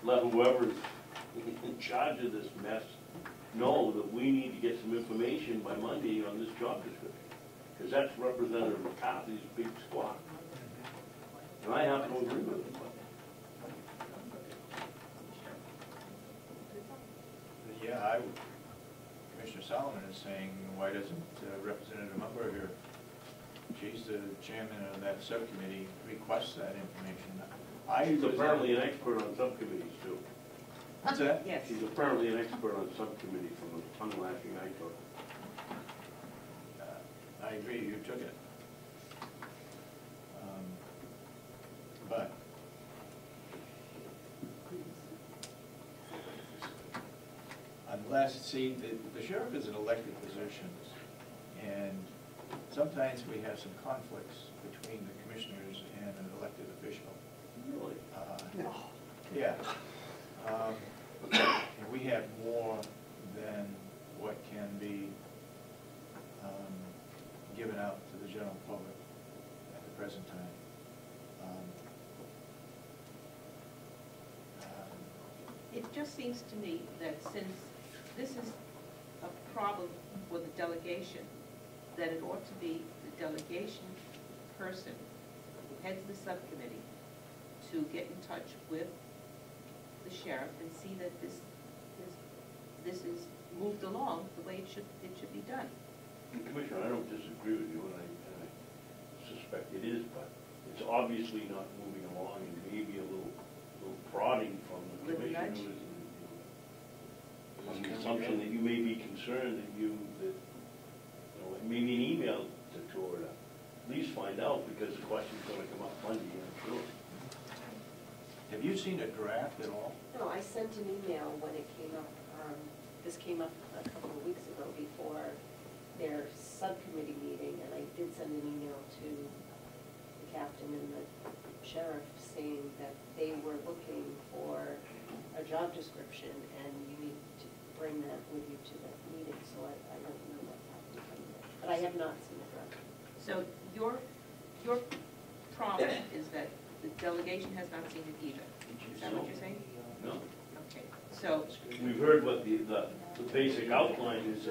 let whoever's in charge of this mess know that we need to get some information by Monday on this job description. Because that's Representative McCarthy's big squad. And I have to agree with him. Yeah, Commissioner Solomon is saying, why doesn't Representative Umberger, she's the chairman of that subcommittee, request that information? She's apparently an expert on subcommittees too. What's that? Yes. She's apparently an expert on subcommittee from the tongue lashing I took. I agree, you took it. But unless, see, the sheriff is an elected position, and sometimes we have some conflicts between the commissioners and an elected official. Really? Yeah. And we have more than what can be given out to the general public at the present time. It just seems to me that since this is a problem for the delegation, that it ought to be the delegation person who heads the subcommittee to get in touch with the sheriff and see that this is moved along the way it should be done. Commissioner, I don't disagree with you, and I suspect it is, but it's obviously not moving along, and maybe a little prodding from the commissioner on the assumption that you may be concerned that maybe an email to her to at least find out, because the question's going to come up Monday, I'm sure. Have you seen a draft at all? No, I sent an email when it came up. This came up a couple of weeks ago before their subcommittee meeting, and I did send an email to the captain and the sheriff saying that they were looking for a job description, and you need to bring that with you to that meeting. So I don't know what happened from there, but I have not seen the draft. So your problem is that the delegation has not seen it either. Is that what you're saying? No. Okay. So We've heard what the basic outline is,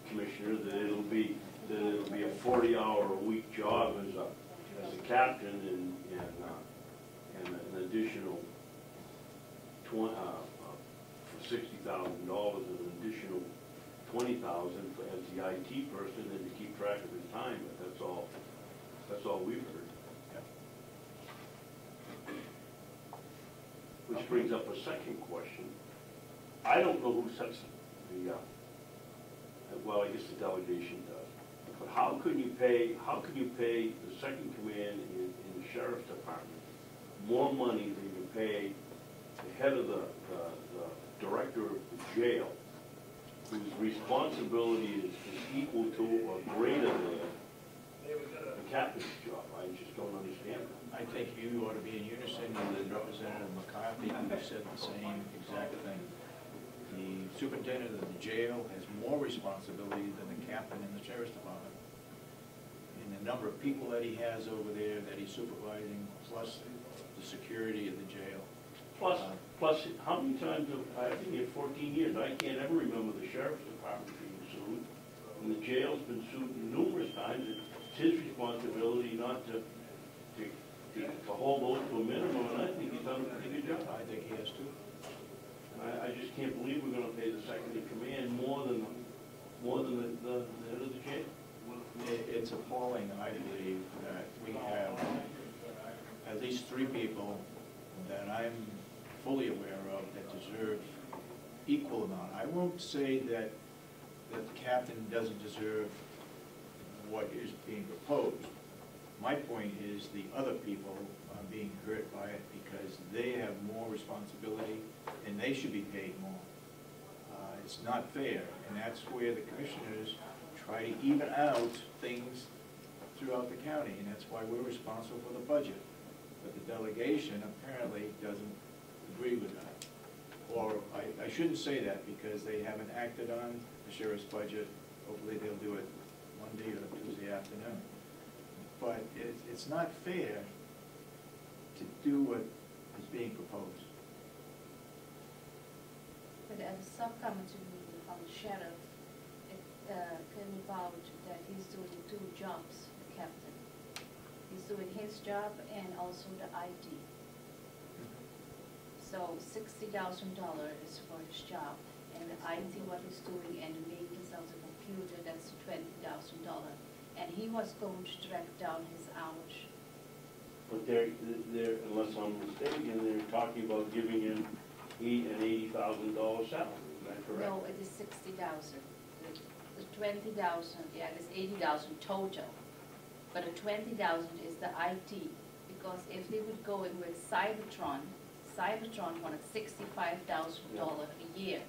Commissioner, that it'll be a 40-hour-a-week job as a captain and an additional for $60,000 and an additional $20,000 as the IT person and to keep track of his time. But that's all we've heard. Which brings up a second question. I don't know who sets the, well, I guess the delegation does. But how can you pay the second command in the sheriff's department more money than you pay the head of the director of the jail, whose responsibility is equal to or greater than the captain's job? I just don't understand that. I think you ought to be in unison with Representative McCarthy, who said the same exact thing. The superintendent of the jail has more responsibility than the captain in the sheriff's department. And the number of people that he has over there that he's supervising, plus the security of the jail. Plus, how many times I've been here 14 years, I can't ever remember the sheriff's department being sued. And the jail's been sued numerous times. It's his responsibility not to hold those to a minimum, and I think he's done a pretty good job. I think he has too. I just can't believe we're going to pay the second in command more than the head of the jail. It's appalling, I believe, that we have at least 3 people that I'm fully aware of that deserve equal amount. I won't say that the captain doesn't deserve what is being proposed. My point is the other people are being hurt by it because they have more responsibility and they should be paid more. It's not fair, and that's where the commissioners try to even out things throughout the county, and that's why we're responsible for the budget. But the delegation apparently doesn't agree with that. Or I shouldn't say that because they haven't acted on the sheriff's budget. Hopefully they'll do it Monday or Tuesday afternoon. But it's not fair to do what is being proposed. But at the subcommittee meeting from the sheriff, it came about that he's doing two jobs, the captain. He's doing his job and also the IT. So $60,000 is for his job, and the IT, what he's doing, and the maintenance of the computer, that's $20,000. And he was going to track down his hours. But they're, unless I'm mistaken, they're talking about giving him an $80,000 salary, is that correct? No, it is 60,000. The 20,000, yeah, it's 80,000 total. But the 20,000 is the IT, because if they would go in with Cybertron wanted $65,000 a year,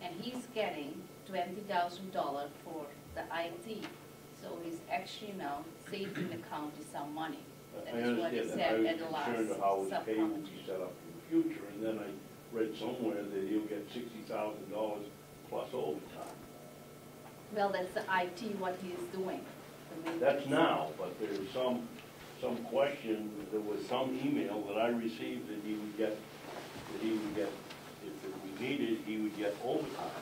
and he's getting $20,000 for the IT. So he's actually now saving the county some money. That is what he said at the last I understand that. I was concerned of how his pay will be subcommittee. set up in the future, and then I read somewhere that he'll get $60,000 plus overtime. Well, that's the IT, what he is doing. the That's maintenance. now, but there's some question, there was some email that I received that he would get, if we needed, he would get overtime.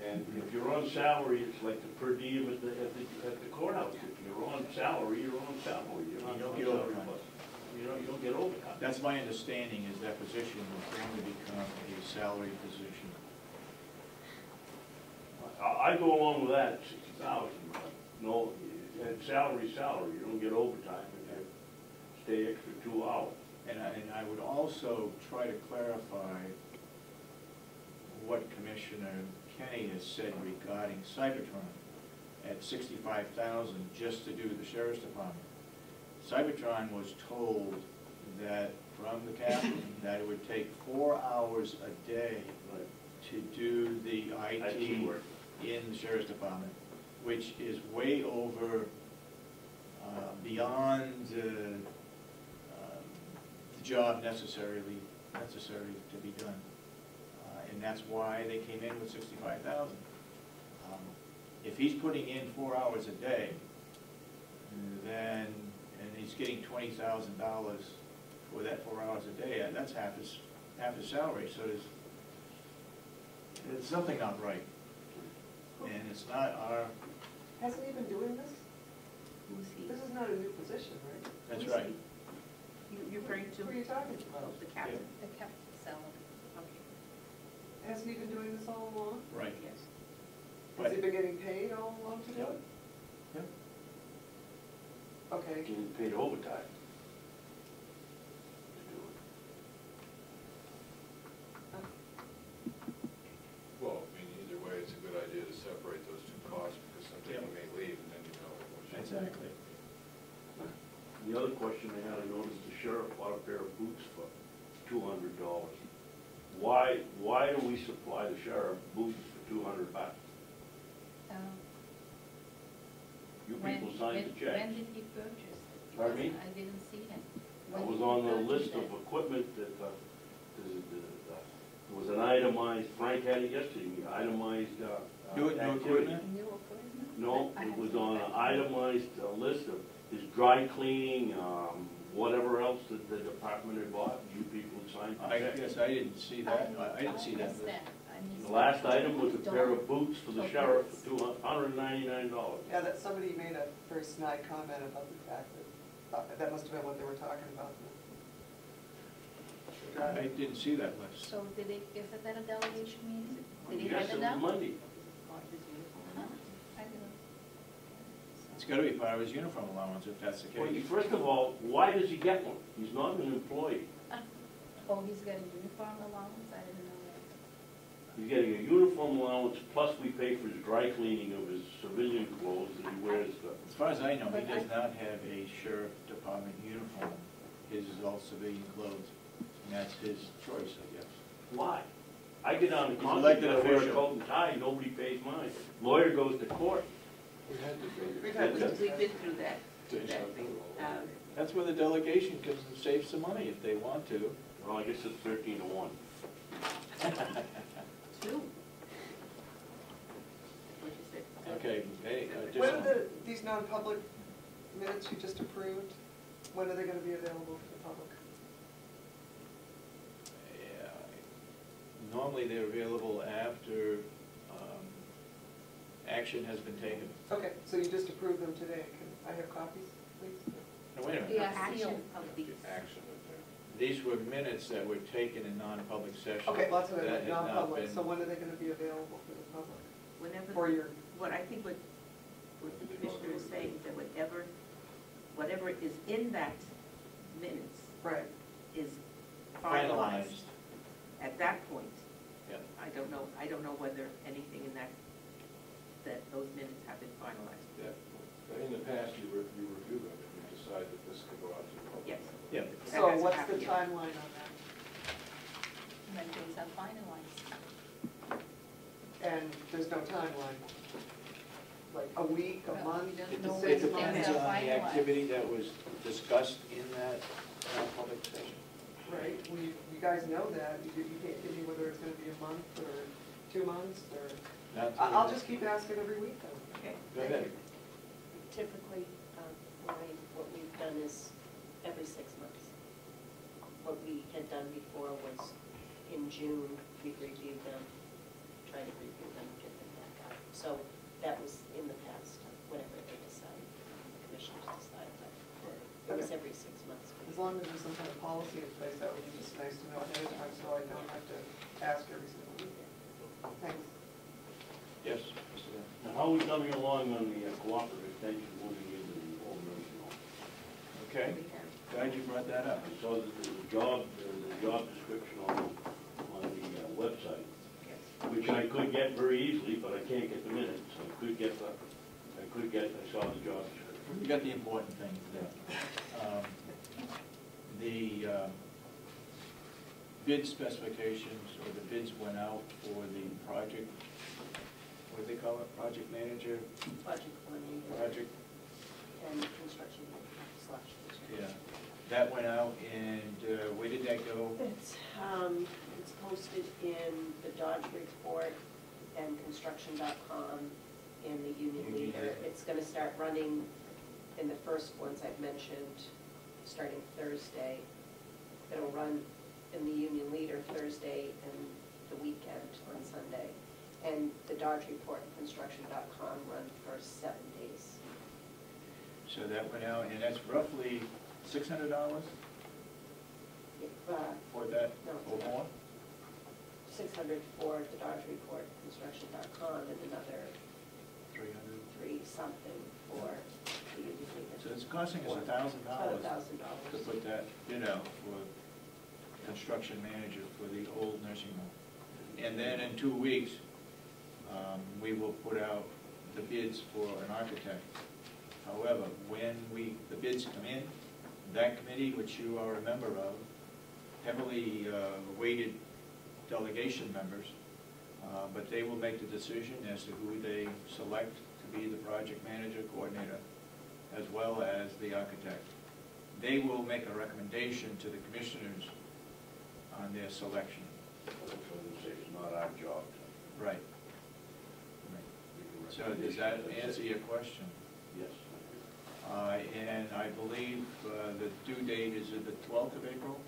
And if you're on salary, it's like the per diem at the courthouse. If you're on salary, you're on salary. You're not You don't on get salary overtime. plus. You don't get overtime. That's my understanding, is that position will only become a salary position. I go along with that, 60,000, but no, and salary, you don't get overtime if you stay extra 2 hours. And I would also try to clarify what Commissioner Kenny has said regarding Cybertron at $65,000 just to do the sheriff's department. Cybertron was told that from the captain that it would take 4 hours a day Right. to do the IT work. in the sheriff's department, which is way over, beyond the job necessary to be done. And that's why they came in with 65,000. If he's putting in 4 hours a day, then, and he's getting $20,000 for that 4 hours a day, that's half his salary, so there's something not right. And it's not our, Hasn't he been doing this? Who's he? This is not a new position, right? that's Who's right. he? You're referring to? Who are you talking about? The captain. The captain's salary. Okay, Hasn't he been doing this all along? Right. yes. Has he But, been getting paid all along to do Yep. it? Yep. Okay. Getting paid overtime to do it. Well, I mean, either way, it's a good idea to separate those two costs, because someday Yep. you may leave, and then you know what you. exactly. The other question I had, I noticed the sheriff bought a pair of boots for $200. Why do we supply the sheriff boots for $200? You people signed the check. When did he purchase it? Pardon me? I didn't see him. I When was did he on the purchase list it? of equipment that, it was an itemized, Frank had it yesterday, itemized, New activity. equipment? New equipment? No, I it have was to on check. an itemized list of his dry cleaning, whatever else that the department had bought, you people signed the I check. guess I didn't see that, I didn't see that. missed I missed The last that. item was a pair of boots for the Okay. sheriff for $299. Yeah, that somebody made a very snide comment about the fact that, that must have been what they were talking about. I didn't see that list. So did they give it at a delegation meeting? Did he Yes, have it it was down? Monday. Huh? I didn't. It's gotta be part of his uniform allowance, if that's the Well, case. first of all, why does he get one? He's not an employee. Oh, he's getting uniform allowance? I didn't know that. He's getting a uniform allowance, plus we pay for his dry cleaning of his civilian clothes that he wears. As far as I know, he But does I- not have a sheriff department uniform. His is all civilian clothes, and that's his choice, I guess. Why? I get on the He's contract, elected I wear a official. coat and tie, nobody pays mine. Lawyer goes to court. We had to be. We've had That's this it. We've been through that thing. That's where the delegation can save some money if they want to. Well, I guess it's 13-1. Two. What'd you say? Okay, hey, When are additional. these non-public minutes you just approved, when are they gonna be available for the public? Yeah, normally they're available after action has been taken. Okay, so you just approved them today. Can I have copies, please? No, wait a The minute. Action of these. Action of that. These were minutes that were taken in non-public session. Okay, lots of That it, has not non-public, been- so when are they gonna be available for the public? Whenever, For your, what I think what the commissioner is saying, that whatever is in that minutes right, is finalized. Finalized. At that point, Yeah. I don't know whether anything in that those minutes have been finalized. Yeah. But in the past, you review them and you decide that this could go out to the public. Yes. Yeah. That so hasn't what's the happened yet. timeline on that? When things are finalized. And there's no timeline? Like a week, a No, month, we don't It know six when months? depends things on are the finalized. activity that was discussed in that non-public session. Right, you guys know that, you can't give me whether it's gonna be a month or 2 months, or, Not I'll just keep asking every week then. Okay. Go ahead. Typically, what we've done is every 6 months. What we had done before was in June, we reviewed them, tried to review them, get them back out. So that was in the past, whatever they decided, the commissioners decided, but it was every 6 months. As long as there's some kind of policy in place, that would be just nice to know ahead of time, so I don't have to ask every single week. Thanks. Yes, Mr. Dale. Now, how are we coming along on the cooperative extension moving into the old nursing home? Okay, We have, glad you brought that up. I saw that there was a job description on the website, yes. which I could get very easily, but I can't get the minutes. I saw the job description. We got the important things there. The bid specifications, or the bids went out for the project, what do they call it, project manager? Project coordinator Project, and construction / yeah. That went out, and where did that go? It's posted in the Dodge Report and construction.com and the Union Union Leader. Leader. It's gonna start running in the first ones I've mentioned, starting Thursday. It'll run in the Union Leader Thursday and the weekend on Sunday. And the Dodge Report and construction.com run for 7 days. So that went out, and that's roughly $600 If, for that, No. or more? 600 for the Dodge Report, construction.com, and another 300. 3-something for the Union Leader. So it's costing us About $1,000 $1,000. to put that bid out for construction manager for the old nursing home. And then in 2 weeks, we will put out the bids for an architect. However, when the bids come in, that committee, which you are a member of, heavily weighted delegation members, but they will make the decision as to who they select to be the project manager, coordinator, as well as the architect. They will make a recommendation to the commissioners on their selection. It's not our job. Right. So does that answer your question? Yes. And I believe the due date is the 12th of April.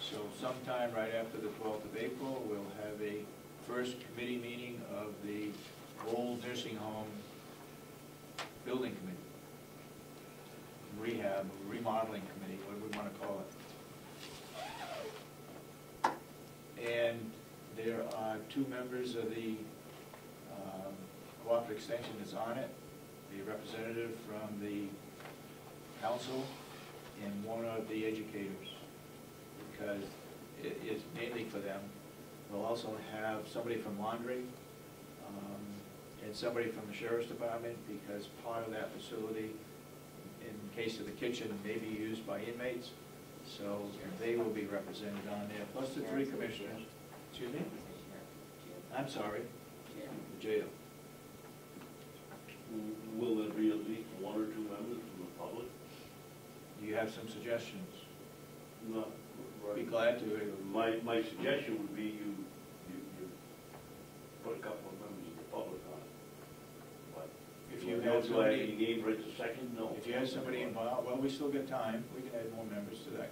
So sometime right after the 12th of April, we'll have a first committee meeting of the old nursing home building committee, rehab, remodeling committee, what do we want to call it. And there are 2 members of the cooperative extension that's on it, the representative from the council and one of the educators, because it is mainly for them. We'll also have somebody from laundry and somebody from the sheriff's department, because part of that facility, in case of the kitchen, may be used by inmates. So they will be represented on there, plus the 3 commissioners. Excuse me? I'm sorry, the jail. Will there be at least 1 or 2 members from the public? Do you have some suggestions? Not right. Be glad to. My suggestion would be you put a couple of members of the public on it. But If you do have I somebody, name right this second? No. if you have somebody involved, well, we still got time. We can add more members to that